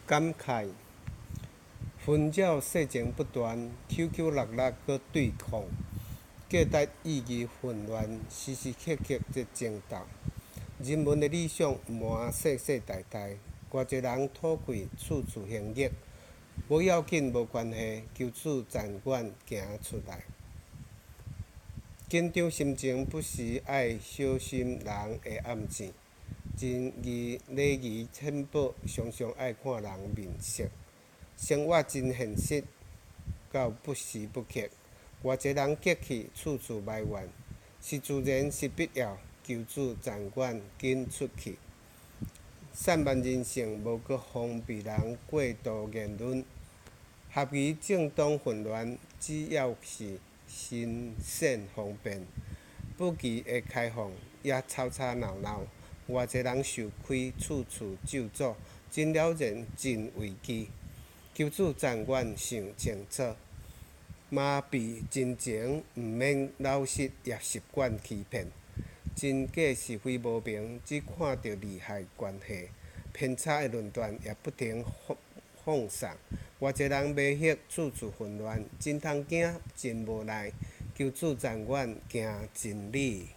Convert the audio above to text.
感慨，纷扰世情不断，蹊蹺辘辘搁对抗，价值意义混乱，时时刻刻在争斗。人文的理想满世世代代，偌济人吐气，处处行逆。无要紧，无关系，求主掌管行出来。紧张心情不时爱小心人会暗箭，仁义礼仪谦卑，常常爱看人面色。生活真现实，到不时不刻。偌济人激气，处处埋怨，是自然是必要，求主掌管紧出去。散漫人性，无搁防备人过度言论，合于正当混乱，只要是新鲜方便，不羁的开放，也吵吵闹闹，偌济人受亏，处处咒诅，真了然，真危机。求主掌管想清楚，麻痹真情，毋免老实，也习惯欺骗。真假是非无明，只看到利害关系，偏差的论断也不停放送。偌济人迷惑，处处混乱，真通惊，真无奈。求主掌管，行真理。